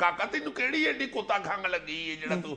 ਕਾਕਾ ਤੈਨੂੰ ਕਿਹੜੀ ਐਡੀ ਕੁੱਤਾ ਖੰਗ ਲੱਗੀ ਹੈ ਜਿਹੜਾ ਤੂੰ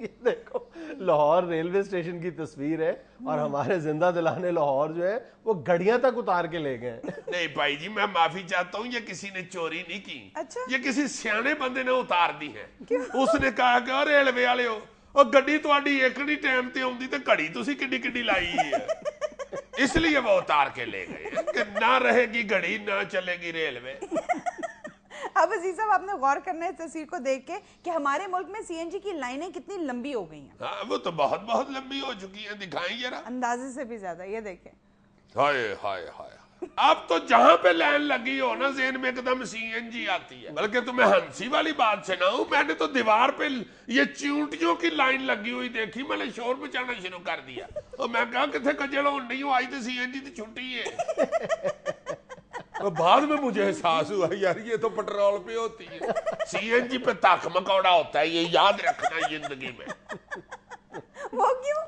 یہ دیکھو لاہور ریلوے اسٹیشن کی تصویر ہے اور ہمارے زندہ دلانے لاہور جو ہے وہ گھڑیاں تک اتار کے لے گئے. نہیں بھائی جی میں معافی چاہتا ہوں, یہ کسی نے چوری نہیں کی, اچھا یہ کسی سیانے بندے نے اتار دی ہے. اس نے کہا کہ ریلوے والے ہو اور گڈی تہاڈی ایک نہیں ٹائم تے آوندی تے گھڑی تسی کڈی کڈی لائی ہے, اس لیے وہ اتار کے لے گئے کہ نہ رہے گی گھڑی نہ چلے گی ریلوے. اب عزیز صاحب آپ نے غور کرنا ہے اس تصویر کو دیکھ کے کہ ہمارے ملک میں سی این جی کی لائنیں کتنی لمبی ہو گئی ہیں. ہاں وہ تو بہت بہت لمبی ہو چکی ہیں, دکھائیں ذرا. اندازے سے بھی زیادہ, یہ دیکھیں. ہائے ہائے ہائے, اب تو جہاں پہ لائن لگی ہو نا ذہن میں ایک دم سی این جی آتی ہے. بلکہ تمہیں ہنسی والی بات سناؤں, میں نے تو دیوار پہ یہ چیونٹیوں کی لائن لگی ہوئی دیکھی, میں نے شور مچانا شروع کر دیا اور میں کہا کہ تھے کجڑ ہو نہیں ہو آئی تو سی این جی تو چھٹی ہے. بعد میں مجھے احساس ہوا یار یہ تو پٹرول پہ ہوتی ہے, سی این جی پہ تاک مکوڑا ہوتا ہے, یہ یاد رکھنا زندگی میں. وہ کیوں؟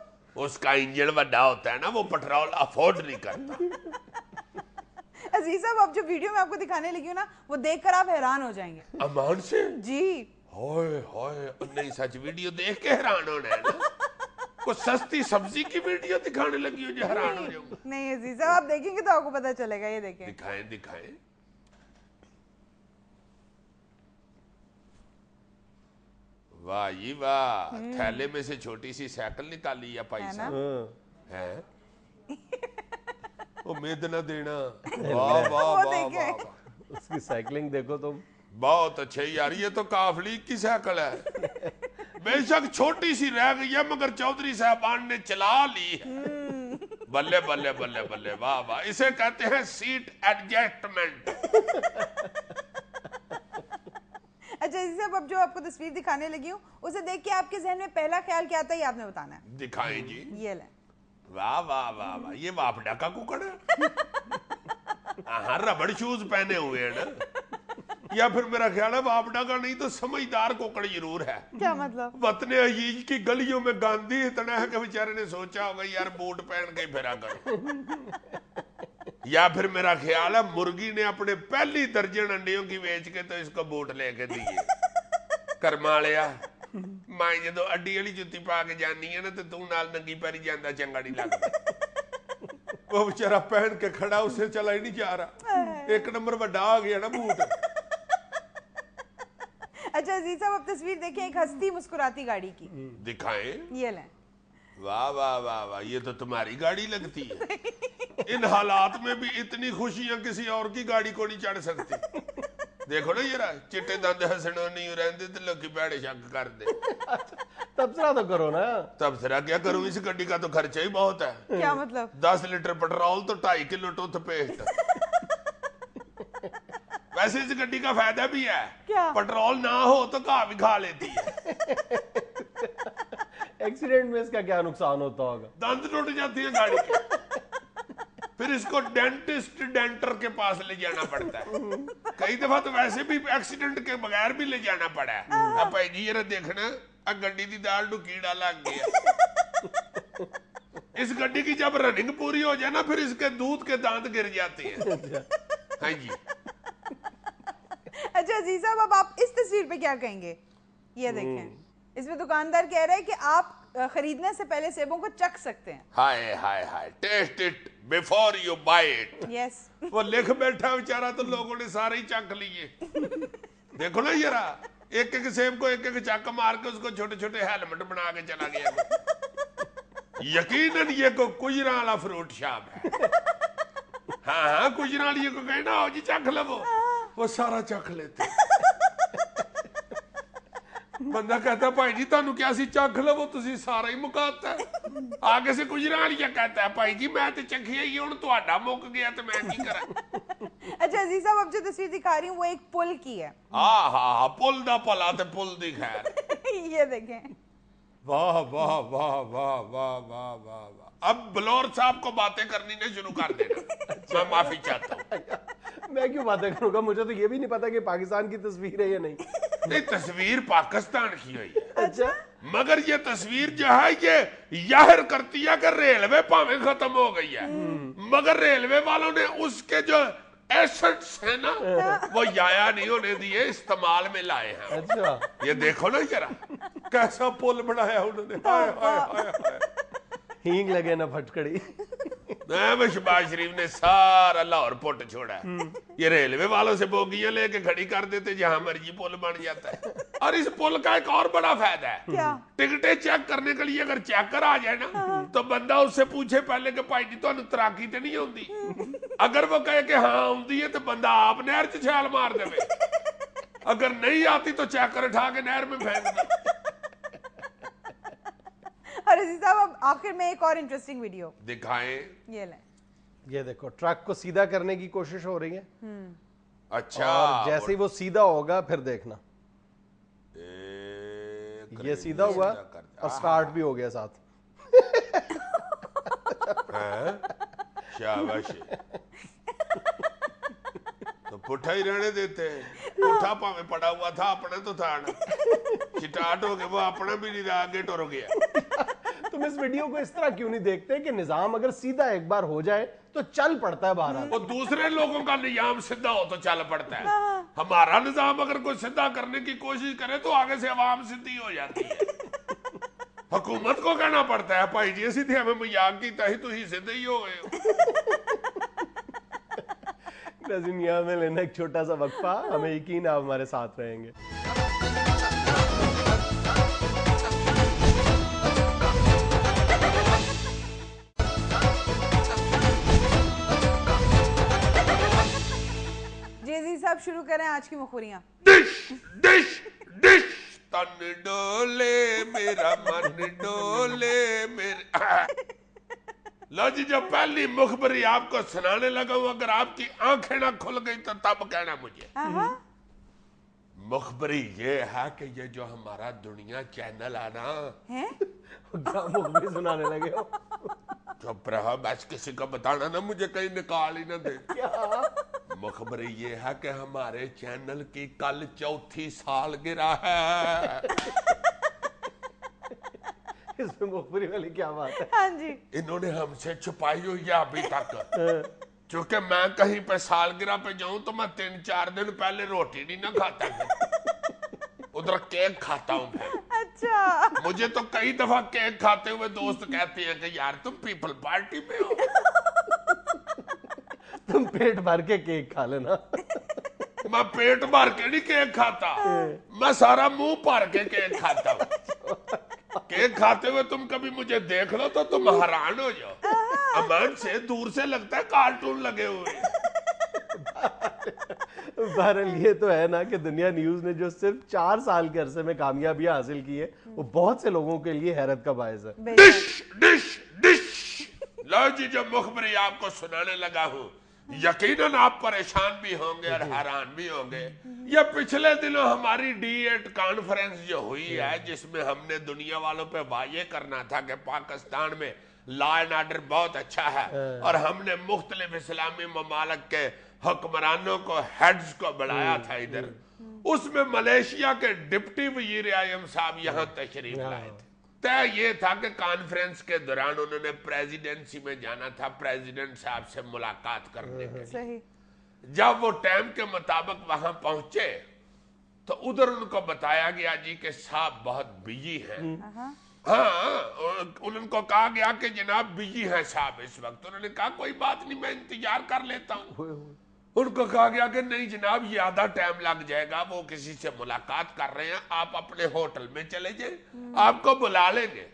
اس کا انجن بڑا ہوتا ہے نا, وہ پٹرول افورڈ نہیں کرتا. عزیز صاحب اب جو ویڈیو میں آپ کو دکھانے لگی ہوں نا وہ دیکھ کر آپ حیران ہو جائیں گے. امان سے جی ہائے ہائے, نہیں سچ ویڈیو دیکھ کے حیران ہونا ہے نا, کوئی سستی سبزی کی ویڈیو دکھانے لگی ہو جو حیران ہو جاؤں. نہیں عزیز صاحب آپ دیکھیں گے تو آپ کو پتا چلے گا, یہ دیکھیں. دکھائیں دکھائیں. واہ جی واہ, تھیلے میں سے چھوٹی سی سائیکل نکالی ہے پائی صاحب ہے, امید نہ دینا. واہ واہ واہ, اس کی سائیکلنگ دیکھو تم, بہت اچھے یار, یہ تو کافلی کی سائیکل ہے. بے شک چھوٹی سی رہ گئی ہے مگر چودھری صاحبان نے چلا لی ہے. بلے بلے بلے بلے, واہ واہ, اسے کہتے ہیں سیٹ ایڈجسٹمنٹ. اچھا عزیز صاحب اب جو آپ کو تصویر دکھانے لگی ہوں اسے دیکھ کے آپ کے ذہن میں پہلا خیال کیا آتا ہے یہ آپ نے بتانا ہے. دکھائیں جی. یہ لیں. واہ واہ واہ واہ, یہ واپڈا کا ککڑ ہے. ہاں ربڑ شوز پہنے ہوئے ہیں نا, یا پھر میرا خیال ہے واپڈا کا نہیں تو سمجھدار کوکڑ ضرور ہے. کیا مطلب؟ وطن عزیز کی گلیوں میں گاندھی اتنا ہے کہ بیچارے نے سوچا ہوگا یار بوٹ پہن کے پھرا کرو. یا پھر میرا خیال ہے مرغی نے اپنے پہلی درجن انڈیوں کی بیچ کے تو اس کو بوٹ لے کے دیے. کرما لیا میں جدو اڈی والی جتی پا کے جانی ہے نا تو تو نال ننگی پیری جانا چنگا نہیں لگتا. وہ بیچارہ پہن کے کھڑا, اسے چلا ہی نہیں جا رہا, ایک نمبر بڑا آ گیا نا بوٹ. اچھا عزیز صاحب اب تصویر دیکھیں ایک ہستی مسکراتی گاڑی کی. دکھائیں. یہ لیں. واہ واہ واہ واہ, یہ تو تمہاری گاڑی لگتی ہے. ان حالات میں بھی اتنی خوشیاں کسی اور کی گاڑی کو نہیں چڑھ سکتی. دیکھو نا یہ چٹے دند ہسنوں نہیں رہندے تو لوگ بیڑے شک کر دے. تبصرہ تو کرو نا. تبصرہ کیا کروں, اس گڈی کا تو خرچہ ہی بہت ہے. کیا مطلب؟ 10 لیٹر پٹرول تو 2.5 کلو ٹوتھ پیسٹ. ویسے اس گڈی کا فائدہ بھی ہے, کیا؟ پٹرول نہ ہو تو گھا بھی کھا لیتی ہے. ایکسیڈنٹ میں اس کا کیا نقصان ہوتا ہوگا؟ دند ٹوٹ جاتی ہیں گاڑی کے, پھر اس کو ڈینٹسٹ ڈینٹر کے پاس لے جانا پڑتا ہے. کئی دفعہ تو ویسے بھی ایکسیڈنٹ کے بغیر بھی لے جانا پڑا ہے. اب بھائی جی یہ دیکھنا گڈی دی دال ڈو کیڑا لگ گیا. اس گڈی کی جب رننگ پوری ہو جائے نا پھر اس کے دودھ کے دانت گر جاتے ہیں. ہاں جی. اچھا عزیز صاحب اب آپ اس تصویر پہ کیا کہیں گے؟ یہ دیکھیں, اس میں دکاندار کہہ رہے ہیں کہ آپ خریدنے سے پہلے سیبوں کو چکھ سکتے ہیں. ہائے ہائے ہائے, taste it before you buy it. Yes. وہ لکھ بیٹھا بیچارہ تو لوگوں نے سارے ہی چکھ لیے. دیکھو نا یہ رہا, ایک ایک سیب کو ایک ایک چک مار کے اس کو چھوٹے چھوٹے ہیلمٹ بنا کے چلا گیا. یقیناً یہ کو کجرا والا فروٹ شاپ ہے. ہاں ہاں کجرا والی کو کہنا ہو جی چکھ لو, وہ سارا چکھ لیتے. بندہ کہتا ہے بھائی جی تانوں کیا سی چکھ لو, تسی سارا ہی مکاتا ہے. آگے سے کجرا والی کہتا ہے بھائی جی میں تے چکھیا ہی ہن تہاڈا مک گیا تے میں کی کراں. اچھا عزیز صاحب اب جو تصویر دکھا رہی ہوں وہ ایک پل کی ہے. ہاں ہاں, پل دا پلا تے پل دی خیر. یہ دیکھیں. واہ واہ واہ واہ واہ واہ واہ واہ. اب بلور صاحب کو باتیں کرنی نے شروع کر دینا, میں معافی چاہتا ہوں. میں کیوں باتیں کروں گا, مجھے تو یہ بھی نہیں پتا کہ پاکستان کی تصویر ہے یا نہیں. نہیں تصویر پاکستان کی ہوئی ہے, اچھا مگر یہ تصویر جو ہے یہ ظاہر کرتی ہے کہ ریلوے پاویں ختم ہو گئی ہے, مگر ریلوے والوں نے اس کے جو ایسٹس ہیں نا وہ ضائع نہیں ہونے دیے, استعمال میں لائے ہیں. اچھا یہ دیکھو نا ذرا, کیسا پل بنایا انہوں نے, ہائے ہائے ہائے ہائے. ہینگ لگے نا پھٹکڑی. میں شہباز شریف نے سارا لاہور پٹ چھوڑا ہے. یہ ریلوے والوں سے بوگیاں لے کے کھڑی کر دیتے, جہاں مرضی پل بن جاتا ہے. اور اس پل کا ایک اور بڑا فائدہ ہے, ٹکٹیں چیک کرنے کے لیے اگر چیکر آ جائے نا تو بندہ اس سے پوچھے پہلے کہ بھائی جی تمہیں تراکی تو نہیں ہوندی, اگر وہ کہے کہ ہاں ہوندی ہے تو بندہ آپ نہر چ چھال مار دے, اگر نہیں آتی تو چیکر اٹھا کے نہر میں پھینک دے. اور عزیز صاحب اب آخر میں ایک اور انٹرسٹنگ ویڈیو دکھائیں. یہ لیں, یہ دیکھو ٹرک کو سیدھا کرنے کی کوشش ہو رہی ہے. اچھا, اور جیسے ہی وہ سیدھا ہوگا پھر دیکھنا یہ سیدھا ہوا اور سٹارٹ بھی ہو گیا ساتھ. شاباش. تو پٹھا ہی رہنے دیتے ہیں, پٹھا پاویں پڑا ہوا تھا, اپنا تو تھا نا, سٹارٹ ہو گیا, وہ اپنا بھی نہیں رہا, آگے ٹر گیا. تم اس ویڈیو کو اس طرح کیوں نہیں دیکھتے کہ نظام اگر سیدھا ایک بار ہو جائے تو چل پڑتا ہے بہرحال. وہ دوسرے لوگوں کا نظام سیدھا ہو تو چل پڑتا ہے, ہمارا نظام اگر کوئی سیدھا کرنے کی کوشش کرے تو آگے سے عوام سیدھی ہو جاتی ہے. حکومت کو کہنا پڑتا ہے بھائی جی سیدھے ہمیں مذاق کیتا ہی تو ہی سیدھے ہی ہو گئے ہو. ناظرین یہاں میں لینا ایک چھوٹا سا وقفہ, ہمیں یقین آپ ہمارے ساتھ رہیں گے. صاحب شروع کریں آج کی مخوریاں. ڈش ڈش ڈش, تن ڈولے میرا من ڈولے میرا. لو جی, جو پہلی مخبری آپ کو سنانے لگا ہوں, اگر آپ کی آنکھیں نہ کھل گئی تو تب کہنا مجھے. مخبری یہ ہے کہ یہ جو ہمارا دنیا چینل ہے نا, کیا مخبری سنانے لگے ہو؟ چپ رہا, بس کسی کو بتانا نا مجھے کہیں نکال ہی نہ دے. مخبری یہ ہے کہ ہمارے چینل کی کل 4تھی سالگرہ ہے. اس میں مخبری والی کیا بات ہے؟ ہاں جی, انہوں نے ہم سے چھپائی ہوئی ہے ابھی تک, چونکہ میں کہیں پہ سالگرہ پہ جاؤں تو میں 3-4 دن پہلے روٹی نہیں نہ کھاتا ہوں, ادھر کیک کھاتا ہوں. اچھا, مجھے تو کئی دفعہ کیک کھاتے ہوئے دوست کہتے ہیں کہ یار تم پیپل پارٹی میں ہو. تم پیٹ بھر کے کیک کھا لینا. میں پیٹ بھر کے نہیں کیک کھاتا, میں سارا منہ بھر کے کیک کھاتا ہوں. کیک کھاتے ہوئے تم کبھی مجھے دیکھ لو تو تم حیران ہو جاؤ, امان سے دور سے لگتا ہے کارٹون لگے ہوئے. بہرحال یہ تو ہے نا کہ دنیا نیوز نے جو صرف 4 سال کے عرصے میں کامیابیاں حاصل کی ہے وہ بہت سے لوگوں کے لیے حیرت کا باعث ہے. Dish dish dish. لو جی, جو مخبری آپ کو سنانے لگا ہوں, یقیناً آپ پریشان بھی ہوں گے اور حیران بھی ہوں گے. یہ پچھلے دنوں ہماری D8 کانفرنس جو ہوئی ہے, جس میں ہم نے دنیا والوں پہ واضح کرنا تھا کہ پاکستان میں لا اینڈ آرڈر بہت اچھا ہے, اور ہم نے مختلف اسلامی ممالک کے حکمرانوں کو, ہیڈز کو بڑھایا تھا ادھر. اس میں ملیشیا کے ڈپٹی وزیر اعظم صاحب یہاں تشریف لائے تھے. طے یہ تھا کہ کانفرنس کے دوران انہوں نے پریزیڈنسی میں جانا تھا پریزیڈنٹ صاحب سے ملاقات کرنے کے لیے. جب وہ ٹائم کے مطابق وہاں پہنچے تو ادھر ان کو بتایا گیا جی کہ صاحب بہت بزی ہیں. ہاں, ان کو کہا گیا کہ جناب بزی ہیں صاحب اس وقت. انہوں نے کہا کوئی بات نہیں, میں انتظار کر لیتا ہوں. ان کو کہا گیا کہ نہیں جناب, یہ آدھا ٹائم لگ جائے گا, وہ کسی سے ملاقات کر رہے ہیں, آپ اپنے ہوٹل میں چلے جائیں, آپ کو بلا لیں گے.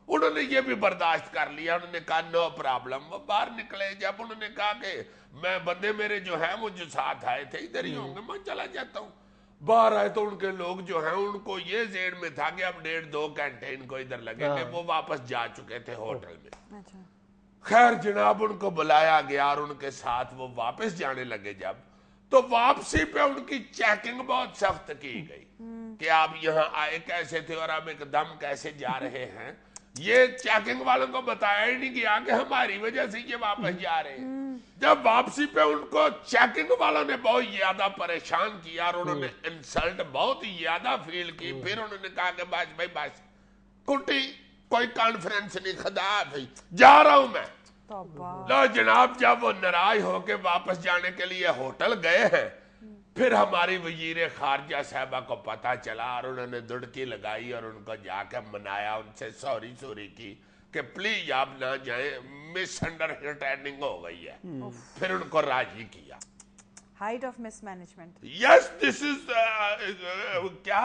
انہوں نے یہ بھی برداشت کر لیا, انہوں نے کہا نو پرابلم. وہ باہر نکلے, جب انہوں نے کہا کہ میں بندے میرے جو ہیں وہ جو ساتھ آئے تھے ادھر ہی ہوں گے, میں چلا جاتا ہوں. باہر آئے تو ان کے لوگ جو ہیں ان کو یہ ذہن میں تھا کہ اب 1.5-2 گھنٹے ان کو ادھر لگیں گے. وہ واپس جا چکے تھے ہوٹل میں. خیر جناب, ان کو بلایا گیا اور ان کے ساتھ وہ واپس جانے لگے. جب تو واپسی پہ ان کی چیکنگ بہت سخت کی گئی کہ آپ یہاں آئے کیسے تھے اور آپ ایک دم کیسے جا رہے ہیں. یہ چیکنگ والوں کو بتایا ہی نہیں گیا کہ ہماری وجہ سے یہ واپس جا رہے ہیں. جب واپسی پہ ان کو چیکنگ والوں نے بہت زیادہ پریشان کیا اور انہوں نے انسلٹ بہت ہی زیادہ فیل کی. پھر انہوں نے کہا کہ بس بھائی بس کٹی, کوئی کانفرنس نہیں, خدا بھائی جا رہا ہوں میں. لو جناب, جب وہ ناراض ہو کے واپس جانے کے لیے ہوٹل گئے ہیں پھر ہماری وزیر خارجہ صاحبہ کو پتہ چلا اور انہوں نے دڑکی لگائی اور ان کو جا کے منایا، ان سے سوری کی کہ پلیز آپ نہ جائیں، مس انڈرسٹینڈنگ ہو گئی ہے، پھر ان کو راضی کیا. Height of mismanagement. Yes this is کیا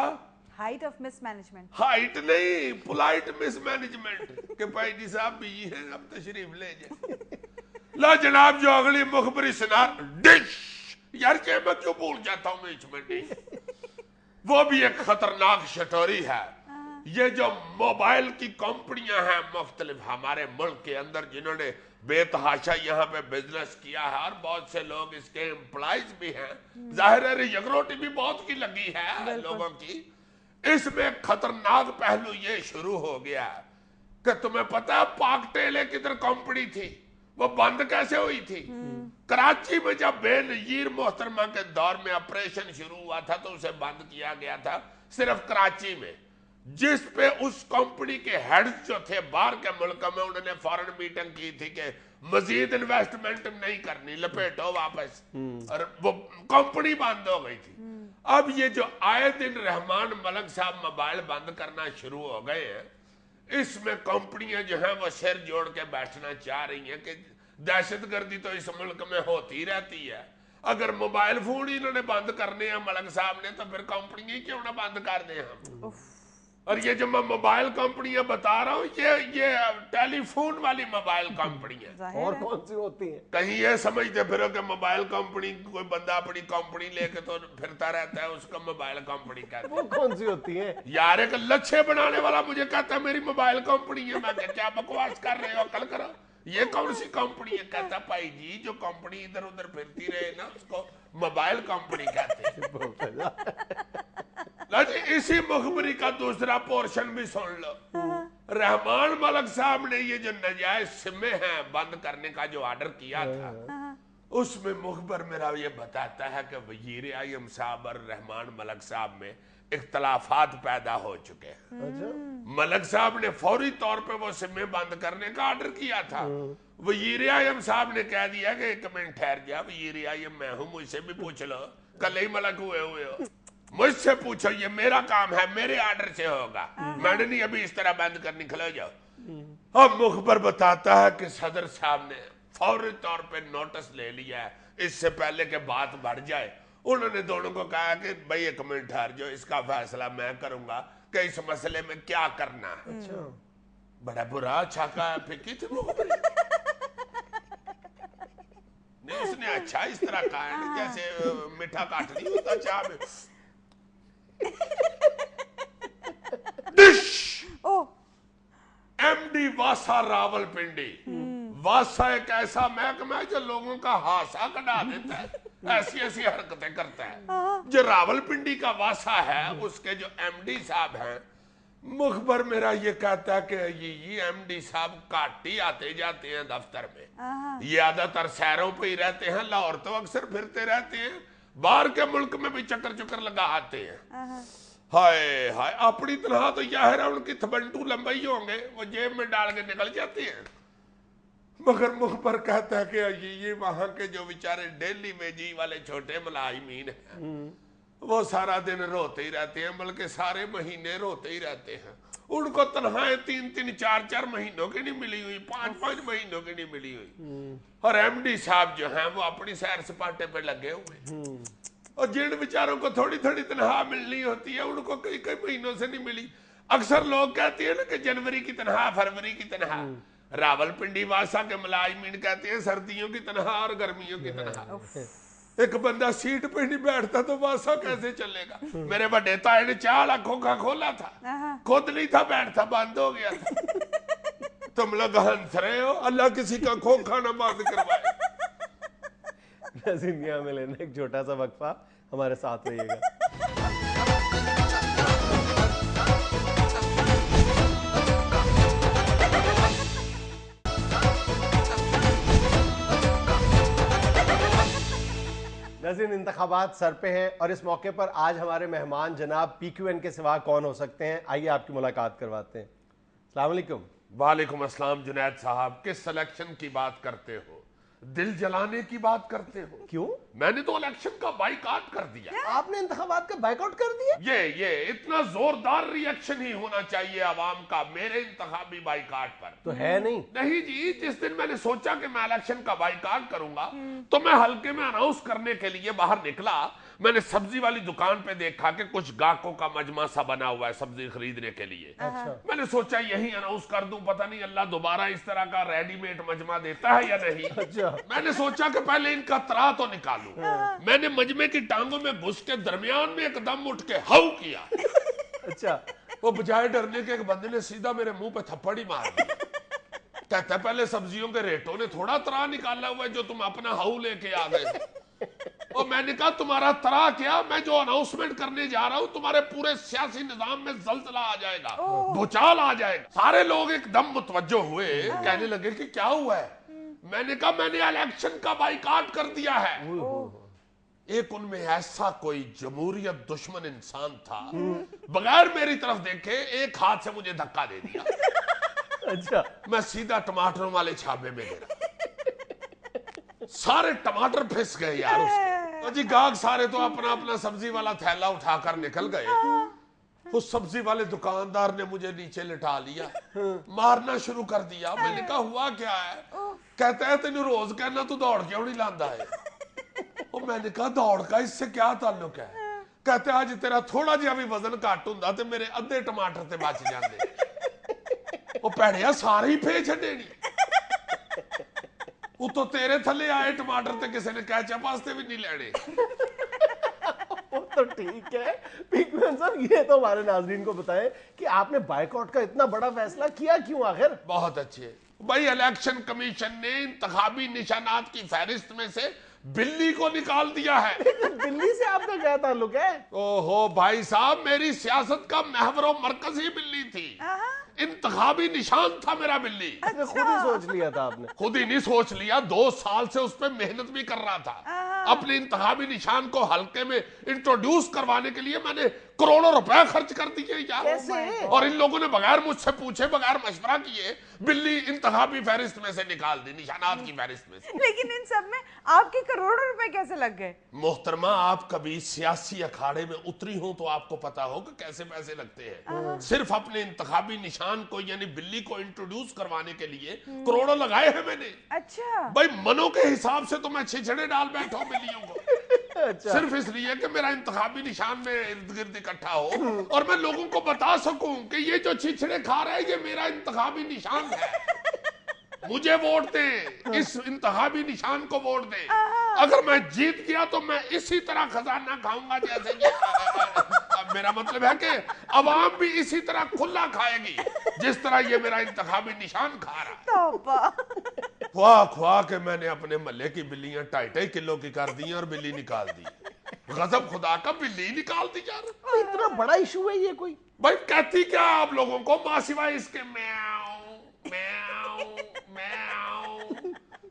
height of mismanagement. Height نہیں، پولائٹ مس مینجمنٹ کہ بھائی جی صاحب بھی ہیں، اب تشریف لے جائیں. لا جناب جو اگلی مخبری سنار ڈش، یار کہ میں کیوں بھول جاتا ہوں میں اس میں ڈش، وہ بھی ایک خطرناک شٹوری ہے. یہ جو موبائل کی کمپنیاں ہیں مختلف ہمارے ملک کے اندر جنہوں نے بے تحاشا یہاں پہ بزنس کیا ہے، اور بہت سے لوگ اس کے امپلائیز بھی ہیں، ظاہر ہے یکروٹی بھی بہت کی لگی ہے لوگوں کی. اس میں خطرناک پہلو یہ شروع ہو گیا ہے کہ تمہیں پتا ہے پاک ٹیلے کدھر کمپنی تھی، وہ بند کیسے ہوئی تھی؟ کراچی میں جب بے نظیر محترمہ کے دور میں آپریشن شروع ہوا تھا تو اسے بند کیا گیا تھا صرف کراچی میں، جس پہ اس کمپنی کے ہیڈز جو تھے باہر کے ملکوں میں انہوں نے فورن میٹنگ کی تھی کہ مزید انویسٹمنٹ نہیں کرنی، لپیٹو واپس، اور وہ کمپنی بند ہو گئی تھی. اب یہ جو آئے دن رحمان ملک صاحب موبائل بند کرنا شروع ہو گئے ہیں، اس میں کمپنیاں جو ہیں وہ سر جوڑ کے بیٹھنا چاہ رہی ہیں کہ دہشت گردی تو اس ملک میں ہوتی رہتی ہے، اگر موبائل فون ہی انہوں نے بند کرنے ہیں ملک صاحب نے تو پھر کمپنیاں کیوں نہ بند کر دیں ہم. اور یہ جو میں موبائل کمپنیاں بتا رہا ہوں یہ ٹیلی فون والی موبائل کمپنیاں. اور کون سی ہوتی ہیں؟ کہیں یہ سمجھتے پھرو کہ موبائل کمپنی کوئی بندہ اپنی کمپنی لے کے تو پھرتا رہتا ہے اس کو موبائل کمپنی کہتے ہیں. وہ کون سی ہوتی ہیں؟ یار ایک لچھے بنانے والا مجھے کہتا ہے میری موبائل کمپنی ہے، میں کیا بکواس کر رہے ہو، کل کرو. یہ کون سی کمپنی ہے؟ کہتا بھائی جی جو کمپنی ادھر ادھر پھرتی رہے نا اس کو موبائل کمپنی کہتے ہیں. اسی مخبری کا دوسرا پورشن بھی سن لو. رحمان ملک صاحب نے یہ جو نجائز سمیں ہیں بند کرنے کا جو آرڈر کیا تھا، اس میں مخبر میرا یہ بتاتا ہے کہ وزیر اعظم صاحب اور رحمان ملک صاحب میں اختلافات پیدا ہو چکے ہیں. ملک صاحب نے فوری طور پہ وہ سمیں بند کرنے کا آرڈر کیا تھا، وزیر اعظم صاحب نے کہہ دیا کہ ایک منٹ ٹھہر جا، وزیر اعظم میں ہوں، مجھ سے بھی پوچھ لو، کل ہی ملک ہوئے ہو، مجھ سے پوچھو، یہ میرا کام ہے، میرے آرڈر سے ہوگا، میں نے نہیں ابھی اس طرح بند کرنی، کھلو جاؤ. اب مخبر بتاتا ہے کہ صدر صاحب نے فوری طور پہ نوٹس لے لیا ہے اس سے پہلے کہ بات بڑھ جائے. انہوں نے دونوں کو کہا کہ بھائی ایک منٹ ٹھہر جو، اس کا فیصلہ میں کروں گا کہ اس مسئلے میں کیا کرنا ہے. بڑا برا چھاکا پھکی تھی مخبر نہیں، اس نے اچھا اس طرح کہا ہے جیسے میٹھا کاٹ نہیں ہوتا چاہ میں. ڈش ایم ڈی واسا راول پنڈی. واسا ایک ایسا محکمہ ہے جو لوگوں کا ہاسا کٹا دیتا ہے، ایسی ایسی حرکتیں کرتا ہے. جو راول پنڈی کا واسا ہے اس کے جو ایم ڈی صاحب ہیں، مخبر میرا یہ کہتا ہے کہ یہ ایم ڈی صاحب کاٹ ہی آتے جاتے ہیں دفتر میں، یہ زیادہ تر سیروں پہ ہی رہتے ہیں، لاہور تو اکثر پھرتے رہتے ہیں، باہر کے ملک میں بھی چکر لگا آتے ہیں. ہائے ہائے، اپنی طرح تو ظاہر ہے ان کی تھبنٹو لمبائی ہوں گے، وہ جیب میں ڈال کے نکل جاتی ہیں. مگر مخبر کہتا ہے کہ یہ وہاں کے جو بیچارے ڈیلی ویجی والے چھوٹے ملازمین ہیں وہ سارا دن روتے ہی رہتے ہیں، بلکہ سارے مہینے روتے ہی رہتے ہیں. ان کو تنخواہیں 3-4 مہینوں کی نہیں ملی ہوئی، 5 مہینوں کی نہیں ملی ہوئی. اور ایم ڈی صاحب جو ہیں وہ اپنی سیر سپاٹے پہ لگے ہوئے، اور جن بیچاروں کو تھوڑی تنخواہ ملنی ہوتی ہے ان کو کئی مہینوں سے نہیں ملی. اکثر لوگ کہتے ہیں نا کہ جنوری کی تنخواہ، فروری کی تنخواہ. راول پنڈی واسا کے ملازمین کہتے ہیں سردیوں کی تنخواہ اور گرمیوں کی تنخواہ. ایک بندہ سیٹ پہ نہیں بیٹھتا تو واسا کیسے چلے گا؟ میرے بڑے تائے نے 4 لاکھ کھوکھا کھولا تھا، خود نہیں تھا بیٹھتا، بند ہو گیا تھا. تم لوگ ہنس رہے ہو، اللہ کسی کا کھوکھا نہ بند کروائے. ناظرین یہاں میں لینا ایک چھوٹا سا وقفہ، ہمارے ساتھ رہیے گا. ناظرین انتخابات سر پہ ہیں اور اس موقع پر آج ہمارے مہمان جناب پی کیو این کے سوا کون ہو سکتے ہیں، آئیے آپ کی ملاقات کرواتے ہیں. السلام علیکم. وعلیکم السلام. جنید صاحب کس سلیکشن کی بات کرتے ہو؟ دل جلانے کی بات کرتے ہو؟ کیوں؟ میں نے تو الیکشن کا بائیکاٹ کر دیا. آپ نے انتخابات کا بائیکاٹ کر دیا؟ یہ اتنا زوردار ریئیکشن ہی ہونا چاہیے عوام کا میرے انتخابی بائیکاٹ پر. تو ہے نہیں. نہیں جی، جس دن میں نے سوچا کہ میں الیکشن کا بائیکاٹ کروں گا تو میں حلقے میں اناؤنس کرنے کے لیے باہر نکلا. میں نے سبزی والی دکان پہ دیکھا کہ کچھ گاہکوں کا مجمع سا بنا ہوا ہے سبزی خریدنے کے لیے. میں نے سوچا یہی اناؤنس کر دوں، پتہ نہیں اللہ دوبارہ اس طرح کا ریڈی میڈ مجمع دیتا ہے یا نہیں. میں نے سوچا کہ پہلے ان کا ترا تو نکالوں. میں نے مجمع کی ٹانگوں میں گھس کے درمیان میں ایک دم اٹھ کے ہاؤ کیا. اچھا. وہ بجائے ڈرنے کے ایک بندے نے سیدھا میرے منہ پہ تھپڑ ہی مار دیا. کہتا ہے پہلے سبزیوں کے ریٹوں نے تھوڑا ترا نکالا ہوا ہے جو تم اپنا ہاؤ لے کے آ گئے. اور میں نے کہا تمہارا ترا کیا، میں جو اناؤنسمنٹ کرنے جا رہا ہوں تمہارے پورے سیاسی نظام میں زلزلہ آ جائے گا، بھوچال آ جائے گا. سارے لوگ ایک دم متوجہ ہوئے، کہنے لگے کہ کیا ہوا ہے. میں نے کہا میں نے الیکشن کا بائیکاٹ کر دیا ہے. ایک ان میں ایسا کوئی جمہوریت دشمن انسان تھا، بغیر میری طرف دیکھے ایک ہاتھ سے مجھے دھکا دے دیا. اچھا. میں سیدھا ٹماٹروں والے چھاپے میں گیا. سارے ٹماٹر پھس گئے یار اس کے. جی گاہک سارے تو اپنا اپنا سبزی والا تھیلا اٹھا کر نکل گئے. اس سبزی والے دکاندار نے مجھے نیچے لٹا لیا، مارنا شروع کر دیا. میں نے کہا ہوا کیا ہے؟ کہتا ہے تینوں روز کہنا تو دوڑ کیوں نہیں لاندا ہے. اور میں نے کہا دوڑ کا اس سے کیا تعلق ہے؟ کہتے ہیں آج تیرا تھوڑا جہا بھی وزن گھٹ ہوندا تے میرے ادھے ٹماٹر تے بچ جاندے. وہ پیڑیا سارے ہی پھے چھڈے نہیں. وہ تو تیرے تھلے آئے ٹماٹر تے کسی نے کیچپ واسطے بھی نہیں لینے. وہ تو ٹھیک ہے پک مین صاحب، یہ تو ہمارے ناظرین کو بتائیں کہ آپ نے بائیکاٹ کا اتنا بڑا فیصلہ کیا کیوں آخر؟ بہت اچھے بھائی، الیکشن کمیشن نے انتخابی نشانات کی فہرست میں سے بلی کو نکال دیا ہے. بلی سے آپ کا کیا تعلق ہے؟ اوہو بھائی صاحب، میری سیاست کا محور و مرکز ہی بلی تھی. انتخابی نشان تھا میرا بلی. خود ہی سوچ لیا تھا آپ نے؟ خود ہی نہیں سوچ لیا، 2 سال سے اس پہ محنت بھی کر رہا تھا. اپنے انتخابی نشان کو حلقے میں انٹروڈیوس کروانے کے لیے میں نے کروڑوں روپے خرچ کر دیے یار. اور ان لوگوں نے بغیر مجھ سے پوچھے، بغیر مشورہ کیے بلی انتخابی فہرست میں سے نکال دی، نشانات کی فہرست میں سے. لیکن ان سب میں آپ کے کروڑوں روپے کیسے لگ گئے؟ محترمہ، آپ کبھی سیاسی اکھاڑے میں اتری ہوں تو آپ کو پتا ہو کہ کیسے پیسے لگتے ہیں. صرف اپنے انتخابی نشان کو یعنی بلی کو انٹروڈیوس کروانے کے لیے کروڑوں لگائے ہیں میں نے. اچھا بھائی منوں کے حساب سے تو میں چھچڑے ڈال بیٹھا ہوں بلیوں کو، صرف اس لیے کہ میرا انتخابی نشان میں ارد گرد اکٹھا ہو اور میں لوگوں کو بتا سکوں کہ یہ جو چھچڑے کھا رہے ہیں یہ میرا انتخابی نشان ہے. مجھے ووٹ دیں، اس انتخابی نشان کو ووٹ دیں. اگر میں جیت گیا تو میں اسی طرح خزانہ کھاؤں گا جیسے یہ. میرا مطلب ہے کہ عوام بھی اسی طرح کھلا کھائے گی جس طرح یہ میرا انتخابی نشان کھا رہا ہے. خواہ کہ میں نے اپنے محلے کی بلیاں 2.5 کلو کی کر دی اور بلی نکال دی. غضب خدا کا، بلی نکال دی یار. اتنا بڑا ایشو ہے یہ کوئی؟ بھائی کہتی کیا آپ لوگوں کو، ماں سوائے اس کے میاؤ میاؤ میاؤ.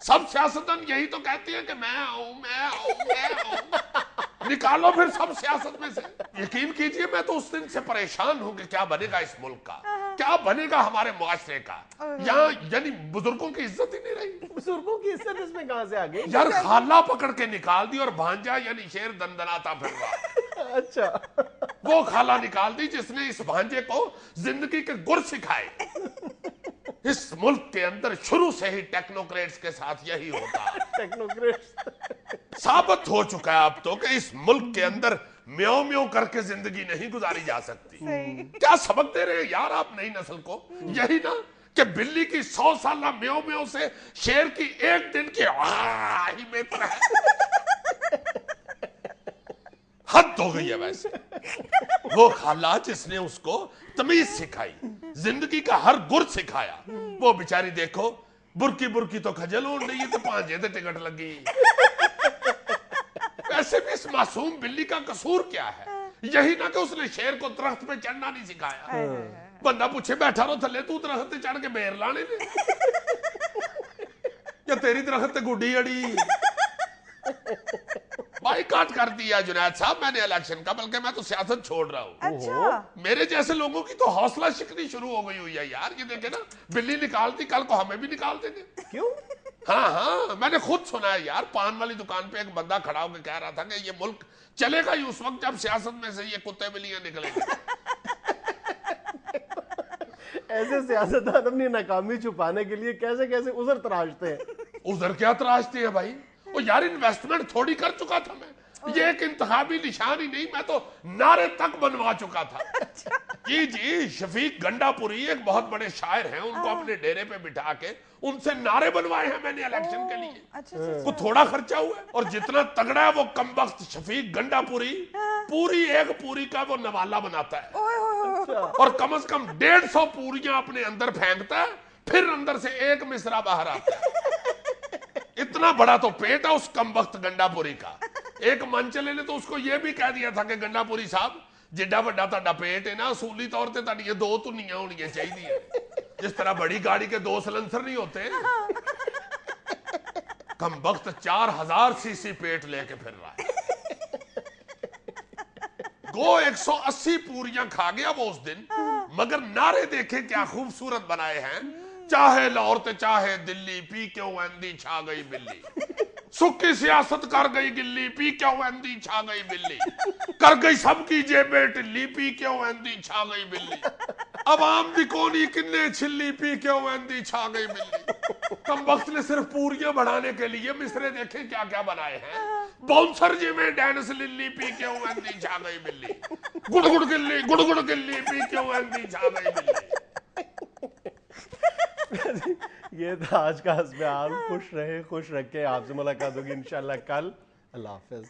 سب سیاستدان یہی تو کہتی ہیں کہ میں آؤں میں آؤں میں آؤں. نکالو پھر سب سیاست میں سے. یقین کیجئے میں تو اس دن سے پریشان ہوں کہ کیا بنے گا اس ملک کا، کیا بنے گا ہمارے معاشرے کا. یہاں یعنی بزرگوں کی عزت ہی نہیں رہی. بزرگوں کی عزت اس میں کہاں سے آ گئی یار؟ خالہ پکڑ کے نکال دی اور بھانجا یعنی شیر دندناتا پھر رہا. اچھا. وہ خالہ نکال دی جس نے اس بھانجے کو زندگی کے گر سکھائے. اس ملک کے اندر شروع سے ہی ٹیکنوکریٹس کے ساتھ یہی ہوتا. ٹیکنوکریٹس ثابت ہو چکا ہے اب تو کہ اس ملک کے اندر میو میو کر کے زندگی نہیں گزاری جا سکتی. کیا سبق دے رہے ہیں یار آپ نئی نسل کو؟ یہی نا کہ بلی کی 100 سالہ میو میو سے شیر کی 1 دن کی ہی بہتر ہے. حد ہو گئی ہے ویسے. وہ خالہ جس نے اس کو تمیز سکھائی، زندگی کا ہر گر سکھایا، وہ بیچاری دیکھو برکی برکی تو کھجل ہو رہی ہے تو 5 تے ٹکٹ لگی. ویسے بھی اس معصوم بلی کا قصور کیا ہے؟ یہی نہ کہ اس نے شیر کو درخت پہ چڑھنا نہیں سکھایا. بندہ پوچھے بیٹھا رہو تھلے، تو درخت پہ چڑھ کے بیر لانے نے یا تیری درخت تے گڈی اڑی. بائیکاٹ کر دیا جنید صاحب میں نے الیکشن کا، بلکہ میں تو سیاست چھوڑ رہا ہوں. اچھا. میرے جیسے لوگوں کی تو حوصلہ شکنی شروع ہو گئی ہوئی ہے یار. یہ دیکھیں نا، بلی نکالتی کل کو ہمیں بھی نکال دیں گے. کیوں؟ ہاں ہاں میں نے خود سنا ہے یار, پان والی دکان پہ ایک بندہ کھڑا ہو کے کہہ رہا تھا کہ یہ ملک چلے گا ہی اس وقت جب سیاست میں سے یہ کتے بلیاں نکلیں گے. ایسے سیاستدان اپنی ناکامی چھپانے کے لیے کیسے کیسے عذر تراشتے ہیں. عذر کیا تراشتے ہیں بھائی, وہ یار انویسٹمنٹ تھوڑی کر چکا تھا میں, یہ ایک انتخابی نشان ہی نہیں, میں تو نعرے تک بنوا چکا تھا. جی شفیق گنڈا پوری ایک بہت بڑے شاعر ہیں, ان کو اپنے ڈیرے پہ بٹھا کے ان سے نعرے بنوائے ہیں میں نے الیکشن کے لیے. وہ تھوڑا خرچہ ہوا ہے, اور جتنا تگڑا ہے وہ کمبخت شفیق گنڈا پوری پوری ایک پوری کا وہ نوالا بناتا ہے, اور کم از کم 150 پوریاں اپنے اندر پھینکتا ہے, پھر اندر سے ایک مصرع باہر آتا ہے. اتنا بڑا تو پیٹ ہے اس کمبخت گنڈا پوری کا. ایک منچلے نے تو اس کو یہ بھی کہہ دیا تھا کہ گنڈا پوری صاحب جڈا وڈا تہاڈا پیٹ ہے نا, اصولی طور تے تہاڈیاں 2 تنیاں ہونیاں چاہیے, جس طرح بڑی گاڑی کے 2 سلنسر نہیں ہوتے. کمبخت 4000 سی سی پیٹ لے کے پھر رہا ہے. گو 180 پوریاں کھا گیا وہ اس دن, مگر نعرے دیکھیں کیا خوبصورت بنائے ہیں. چاہے لاہور تے چاہے دلی, پی کیوں اندھی چھا گئی بلی. سکی سیاست کر گئی گلی, پی کیوں اندھی چھا گئی بلی. کر گئی سب کی جیبیں ٹلی, پی کیوں اندھی چھا گئی بلی. عوام دی کونی کنے چھلی, پی کیوں اندھی چھا گئی بلی. کم وقت نے صرف پوریاں بڑھانے کے لیے مصرے دیکھیں کیا کیا بنائے ہیں. باؤنسر جی میں ڈینس للی, پی کیوں اندھی چھا گئی بلی. گڑ گڑ گلی, گڑ گڑ گلی, پی کیوں اندھی چھا گئی بلی. یہ تھا آج کا حسب حال. خوش رہے, خوش رکھے. آپ سے ملاقات ہوگی انشاءاللہ کل. اللہ حافظ.